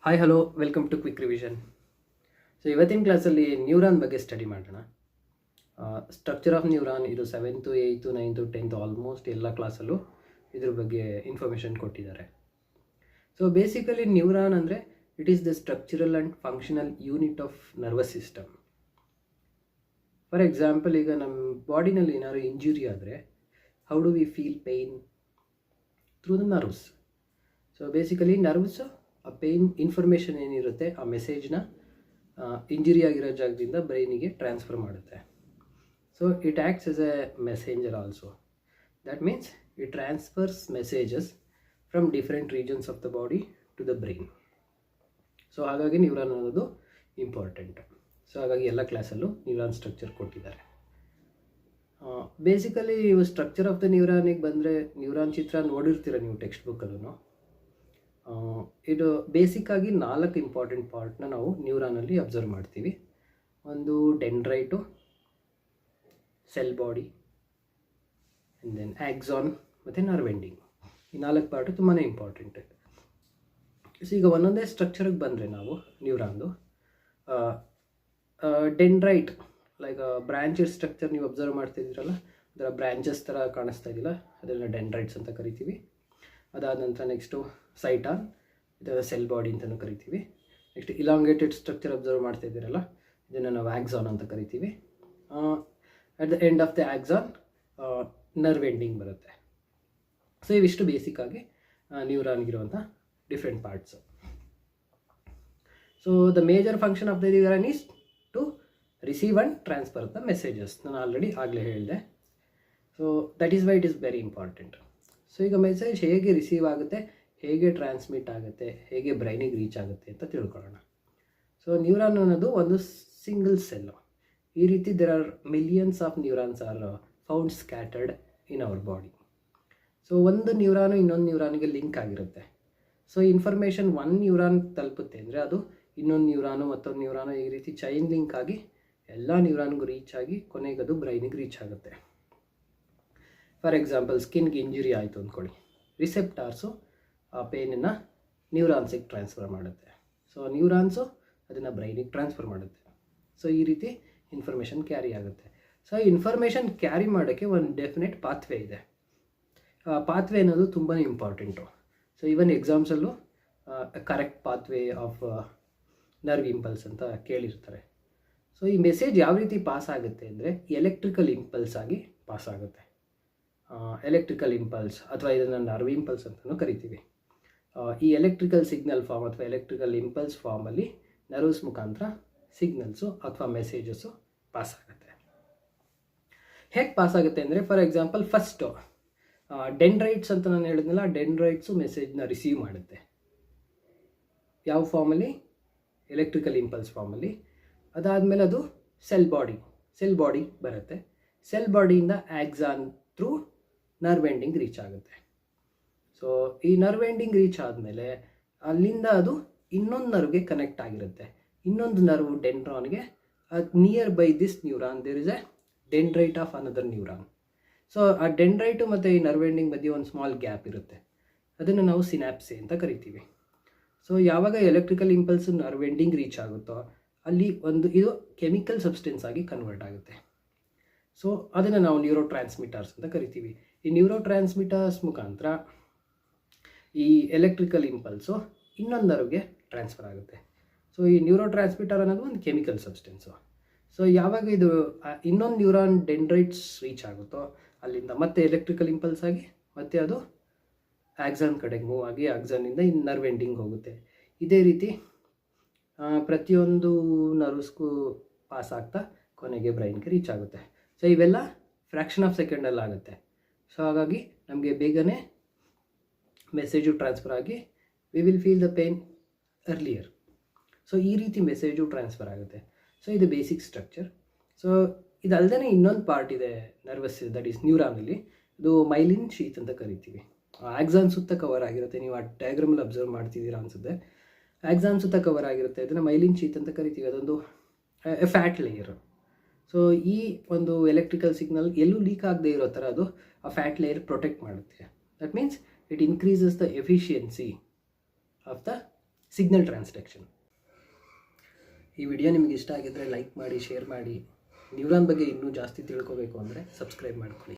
Hi hello welcome to quick revision. So ಇವತ್ತಿನ ಕ್ಲಾಸಲ್ಲಿ neuron ಬಗ್ಗೆ ಸ್ಟಡಿ ಮಾಡೋಣ. ಸ್ಟ್ರಕ್ಚರ್ ಆಫ್ ನ್ಯೂರಾನ್ ಇದು 7th 8th 9th 10th almost ಎಲ್ಲ ಕ್ಲಾಸಲ್ಲೂ ಇದ್ರ ಬಗ್ಗೆ ಇನ್ಫಾರ್ಮೇಷನ್ ಕೊಟ್ಟಿದ್ದಾರೆ. ಸೊ ಬೇಸಿಕಲಿ ನ್ಯೂರಾನ್ ಅಂದರೆ it is the structural and functional unit of nervous system. For example, ಈಗ ನಮ್ಮ ಬಾಡಿನಲ್ಲಿ ಏನಾದ್ರು ಇಂಜುರಿ ಆದರೆ how do we feel pain? Through the nerves. So basically nerves ಆ ಪೇಯ್ನ್ ಇನ್ಫಾರ್ಮೇಷನ್ ಏನಿರುತ್ತೆ ಆ ಮೆಸೇಜ್ನ ಇಂಜುರಿ ಆಗಿರೋ ಜಾಗದಿಂದ ಬ್ರೈನಿಗೆ ಟ್ರಾನ್ಸ್ಫರ್ ಮಾಡುತ್ತೆ. So it acts as a messenger also. That means it transfers messages from different regions of the body to the brain. So ಹಾಗಾಗಿ neuron ಅನ್ನೋದು ಇಂಪಾರ್ಟೆಂಟ್. ಸೊ ಹಾಗಾಗಿ ಎಲ್ಲ ಕ್ಲಾಸಲ್ಲೂ ನ್ಯೂರಾನ್ ಸ್ಟ್ರಕ್ಚರ್ ಕೊಟ್ಟಿದ್ದಾರೆ. ಬೇಸಿಕಲಿ ನೀವು ಸ್ಟ್ರಕ್ಚರ್ ಆಫ್ ದ ನ್ಯೂರಾನಿಗೆ ಬಂದರೆ neuron ಚಿತ್ರ ನೋಡಿರ್ತೀರ ನೀವು text ಬುಕ್ಕಲ್ಲೂ. ಇದು ಬೇಸಿಕ್ಕಾಗಿ 4 ಇಂಪಾರ್ಟೆಂಟ್ ಪಾರ್ಟ್ನ ನಾವು ನ್ಯೂರಾನಲ್ಲಿ ಅಬ್ಸರ್ವ್ ಮಾಡ್ತೀವಿ. ಒಂದು dendrite, cell body, and then axon ಮತ್ತು ನರ್ವ್ ಎಂಡಿಂಗ್. ಈ 4 ಪಾರ್ಟು ತುಂಬಾ ಇಂಪಾರ್ಟೆಂಟ್. ಸೊ ಈಗ ಒಂದೊಂದೇ ಸ್ಟ್ರಕ್ಚರಿಗೆ ಬಂದರೆ ನಾವು ನ್ಯೂರಾನ್ದು ಡೆಂಡ್ರೈಟ್ ಲೈಕ್ ಬ್ರ್ಯಾಂಚಸ್ ಸ್ಟ್ರಕ್ಚರ್ ನೀವು ಅಬ್ಸರ್ವ್ ಮಾಡ್ತಿದ್ದೀರಲ್ಲ, ಅದರ ಬ್ರ್ಯಾಂಚಸ್ ಥರ ಕಾಣಿಸ್ತಾ ಇದ್ದಿಲ್ಲ, ಅದನ್ನು ಡೆಂಡ್ರೈಟ್ಸ್ ಅಂತ ಕರಿತೀವಿ. ಅದಾದ ನಂತರ ನೆಕ್ಸ್ಟು ಸೈಟಾನ್, ಇದನ್ನು ಸೆಲ್ ಬಾಡಿ ಅಂತಲೂ ಕರಿತೀವಿ. ನೆಕ್ಸ್ಟ್ ಇಲಾಂಗೇಟೆಡ್ ಸ್ಟ್ರಕ್ಚರ್ ಅಬ್ಸರ್ವ್ ಮಾಡ್ತಾ ಇದ್ದೀರಲ್ಲ, ಇದನ್ನು ನಾವು ಆಕ್ಸಾನ್ ಅಂತ ಕರಿತೀವಿ. At the end of the axon nerve ending ಬರುತ್ತೆ. ಸೊ ಇವಿಷ್ಟು ಬೇಸಿಕ್ಕಾಗಿ ನ್ಯೂರಾನ್ಗಿರುವಂಥ different parts. So the major function of the neuron is to receive and transfer the messages. ನಾನು ಆಗಲೇ ಹೇಳಿದೆ. So that is why it is very important. So ಈಗ message ಹೇಗೆ receive ಆಗುತ್ತೆ, ಹೇಗೆ ಟ್ರಾನ್ಸ್ಮಿಟ್ ಆಗುತ್ತೆ, ಹೇಗೆ ಬ್ರೈನಿಗೆ ರೀಚ್ ಆಗುತ್ತೆ ಅಂತ ತಿಳ್ಕೊಳ್ಳೋಣ. ಸೊ ನ್ಯೂರಾನ್ ಅನ್ನೋದು ಒಂದು ಸಿಂಗಲ್ ಸೆಲ್ಲು. ಈ ರೀತಿ there are millions of neurons are found scattered in our body. So ಒಂದು ನ್ಯೂರಾನು ಇನ್ನೊಂದು ನ್ಯೂರಾನ್ಗೆ ಲಿಂಕ್ ಆಗಿರುತ್ತೆ. ಸೊ ಇನ್ಫಾರ್ಮೇಷನ್ ಒಂದು ನ್ಯೂರಾನ್ ತಲುಪುತ್ತೆ ಅಂದರೆ ಅದು ಇನ್ನೊಂದು ನ್ಯೂರಾನು ಮತ್ತೊಂದು ನ್ಯೂರಾನು ಈ ರೀತಿ ಚೈನ್ ಲಿಂಕ್ ಆಗಿ ಎಲ್ಲ ನ್ಯೂರಾನ್ಗೂ ರೀಚ್ ಆಗಿ ಕೊನೆಗೆ ಅದು ಬ್ರೈನಿಗೆ ರೀಚ್ ಆಗುತ್ತೆ. ಫಾರ್ ಎಕ್ಸಾಂಪಲ್, ಸ್ಕಿನ್ಗೆ ಇಂಜುರಿ ಆಯಿತು ಅಂದ್ಕೊಳ್ಳಿ, ರಿಸೆಪ್ಟಾರ್ಸು ಆ ಪೇನನ್ನು ನ್ಯೂರಾನ್ಸಿಗೆ ಟ್ರಾನ್ಸ್ಫರ್ ಮಾಡುತ್ತೆ. ಸೊ ನ್ಯೂರಾನ್ಸು ಅದನ್ನು ಬ್ರೈನಿಗೆ ಟ್ರಾನ್ಸ್ಫರ್ ಮಾಡುತ್ತೆ. ಸೊ ಈ ರೀತಿ ಇನ್ಫಾರ್ಮೇಷನ್ ಕ್ಯಾರಿ ಆಗುತ್ತೆ. ಸೊ ಇನ್ಫಾರ್ಮೇಷನ್ ಕ್ಯಾರಿ ಮಾಡೋಕ್ಕೆ ಒಂದು ಡೆಫಿನೆಟ್ ಪಾತ್ವೇ ಇದೆ. ಪಾತ್ವೇ ಅನ್ನೋದು ತುಂಬಾ ಇಂಪಾರ್ಟೆಂಟು. ಸೊ ಈವನ್ ಎಕ್ಸಾಮ್ಸಲ್ಲೂ correct pathway of nerve impulse ಅಂತ ಕೇಳಿರ್ತಾರೆ. ಸೊ ಈ ಮೆಸೇಜ್ ಯಾವ ರೀತಿ ಪಾಸ್ ಆಗುತ್ತೆ ಅಂದರೆ ಎಲೆಕ್ಟ್ರಿಕಲ್ ಇಂಪಲ್ಸ್ ಆಗಿ ಪಾಸ್ ಆಗುತ್ತೆ. ಎಲೆಕ್ಟ್ರಿಕಲ್ ಇಂಪಲ್ಸ್ ಅಥವಾ ಇದನ್ನು ನರ್ವ್ ಇಂಪಲ್ಸ್ ಅಂತಲೂ ಕರಿತೀವಿ. ಈ ಎಲೆಕ್ಟ್ರಿಕಲ್ ಸಿಗ್ನಲ್ ಫಾರ್ಮ್ ಅಥವಾ ಎಲೆಕ್ಟ್ರಿಕಲ್ ಇಂಪಲ್ಸ್ ಫಾರ್ಮಲ್ಲಿ ನರ್ವ್ಸ್ ಮುಖಾಂತರ ಸಿಗ್ನಲ್ಸು ಅಥವಾ ಮೆಸೇಜಸ್ಸು ಪಾಸ್ ಆಗುತ್ತೆ. ಹೇಗೆ ಪಾಸ್ ಆಗುತ್ತೆ ಅಂದರೆ, ಫಾರ್ ಎಕ್ಸಾಂಪಲ್ ಫಸ್ಟು ಡೆಂಡ್ರೈಟ್ಸ್ ಅಂತ ನಾನು ಹೇಳಿದ್ನಲ್ಲ, ಡೆಂಡ್ರೈಟ್ಸು ಮೆಸೇಜ್ನ ರಿಸೀವ್ ಮಾಡುತ್ತೆ. ಯಾವ ಫಾರ್ಮಲ್ಲಿ? ಎಲೆಕ್ಟ್ರಿಕಲ್ ಇಂಪಲ್ಸ್ ಫಾರ್ಮಲ್ಲಿ. ಅದಾದಮೇಲೆ ಅದು ಸೆಲ್ ಬಾಡಿ ಬರುತ್ತೆ. ಸೆಲ್ ಬಾಡಿಯಿಂದ axon through nerve ending reach ಆಗುತ್ತೆ. ಸೊ ಈ ನರ್ವ್ ಎಂಡಿಂಗ್ ರೀಚ್ ಆದಮೇಲೆ ಅಲ್ಲಿಂದ ಅದು ಇನ್ನೊಂದು ನರ್ವ್ಗೆ ಕನೆಕ್ಟ್ ಆಗಿರುತ್ತೆ. ಇನ್ನೊಂದು ನರ್ವ್ ಡೆಂಡ್ರಾನ್ಗೆ, near by this neuron there is a dendrite of another neuron. So ಆ ಡೆಂಡ್ರೈಟು ಮತ್ತು ಈ ನರ್ವ್ ಎಂಡಿಂಗ್ ಮಧ್ಯೆ ಒಂದು ಸ್ಮಾಲ್ ಗ್ಯಾಪ್ ಇರುತ್ತೆ. ಅದನ್ನು ನಾವು ಸಿನಾಪ್ಸೆ ಅಂತ ಕರಿತೀವಿ. ಸೊ ಯಾವಾಗ electrical impulse nerve ending reach ಆಗುತ್ತೋ ಅಲ್ಲಿ ಇದು ಕೆಮಿಕಲ್ ಸಬ್ಸ್ಟೆನ್ಸ್ ಆಗಿ ಕನ್ವರ್ಟ್ ಆಗುತ್ತೆ. ಸೊ ಅದನ್ನು ನಾವು ನ್ಯೂರೋ ಟ್ರಾನ್ಸ್ಮಿಟರ್ಸ್ ಅಂತ ಕರಿತೀವಿ. ಈ ನ್ಯೂರೋ ಟ್ರಾನ್ಸ್ಮಿಟರ್ಸ್ ಮುಖಾಂತರ ಈ ಎಲೆಕ್ಟ್ರಿಕಲ್ ಇಂಪಲ್ಸು ಇನ್ನೊಂದು ನರ್ವ್ಗೆ ಟ್ರಾನ್ಸ್ಫರ್ ಆಗುತ್ತೆ. ಸೊ ಈ ನ್ಯೂರೋ ಟ್ರಾನ್ಸ್ಮಿಟರ್ ಅನ್ನೋದು ಒಂದು ಕೆಮಿಕಲ್ ಸಬ್ಸ್ಟೆನ್ಸು. ಸೊ ಯಾವಾಗ ಇದು ಇನ್ನೊಂದು ನ್ಯೂರಾನ್ ಡೆಂಡ್ರೈಟ್ಸ್ ರೀಚ್ ಆಗುತ್ತೋ ಅಲ್ಲಿಂದ ಮತ್ತೆ ಎಲೆಕ್ಟ್ರಿಕಲ್ ಇಂಪಲ್ಸ್ ಆಗಿ ಮತ್ತೆ ಅದು ಆಕ್ಸಾನ್ ಕಡೆಗೆ ಮೂವ್ ಆಗಿ ಆಕ್ಸಾನಿಂದ ಇನ್ನು ನರ್ವ್ ಎಂಡಿಂಗ್ ಹೋಗುತ್ತೆ. ಇದೇ ರೀತಿ ಪ್ರತಿಯೊಂದು ನರ್ವ್ಸ್ಗೂ ಪಾಸ್ ಆಗ್ತಾ ಕೊನೆಗೆ ಬ್ರೈನ್ಗೆ ರೀಚ್ ಆಗುತ್ತೆ. ಸೊ ಇವೆಲ್ಲ ಫ್ರ್ಯಾಕ್ಷನ್ ಆಫ್ ಸೆಕೆಂಡಲ್ಲಿ ಆಗುತ್ತೆ. ಸೊ ಹಾಗಾಗಿ ನಮಗೆ ಬೇಗನೆ ಮೆಸೇಜು ಟ್ರಾನ್ಸ್ಫರ್ ಆಗಿ we will feel the pain earlier. So ಈ ರೀತಿ ಮೆಸೇಜು ಟ್ರಾನ್ಸ್ಫರ್ ಆಗುತ್ತೆ. ಸೊ ಇದು ಬೇಸಿಕ್ ಸ್ಟ್ರಕ್ಚರ್. ಸೊ ಇದಲ್ಲದೆ ಇನ್ನೊಂದು ಪಾರ್ಟ್ ಇದೆ ನರ್ವಸ್, ದಟ್ ಈಸ್ ನ್ಯೂರಾನಲ್ಲಿ. ಇದು ಮೈಲಿನ್ ಶೀತ್ ಅಂತ ಕರಿತೀವಿ. ಆಕ್ಸಾನ್ ಸುತ್ತ ಕವರ್ ಆಗಿರುತ್ತೆ. ನೀವು ಆ ಡಯಾಗ್ರಾಮಲ್ಲಿ ಅಬ್ಸರ್ವ್ ಮಾಡ್ತಿದ್ದೀರಾ ಅನಿಸುತ್ತೆ. ಆಕ್ಸಾನ್ ಸುತ್ತ ಕವರ್ ಆಗಿರುತ್ತೆ. ಅದನ್ನು ಮೈಲಿನ್ ಶೀತ್ ಅಂತ ಕರಿತೀವಿ. ಅದೊಂದು ಫ್ಯಾಟ್ ಲೇಯರ್. ಸೊ ಈ ಒಂದು ಎಲೆಕ್ಟ್ರಿಕಲ್ ಸಿಗ್ನಲ್ ಎಲ್ಲೂ ಲೀಕ್ ಆಗದೆ ಇರೋ ಥರ ಅದು ಆ ಫ್ಯಾಟ್ ಲೇಯರ್ ಪ್ರೊಟೆಕ್ಟ್ ಮಾಡುತ್ತೆ. That means it increases the efficiency of the signal transduction. ಈ ವಿಡಿಯೋ ನಿಮಗೆ ಇಷ್ಟ ಆಗಿದ್ದರೆ ಲೈಕ್ ಮಾಡಿ, ಶೇರ್ ಮಾಡಿ. ನ್ಯೂರಾನ್ ಬಗ್ಗೆ ಇನ್ನೂ ಜಾಸ್ತಿ ತಿಳ್ಕೋಬೇಕು ಅಂದರೆ ಸಬ್ಸ್ಕ್ರೈಬ್ ಮಾಡ್ಕೊಳ್ಳಿ.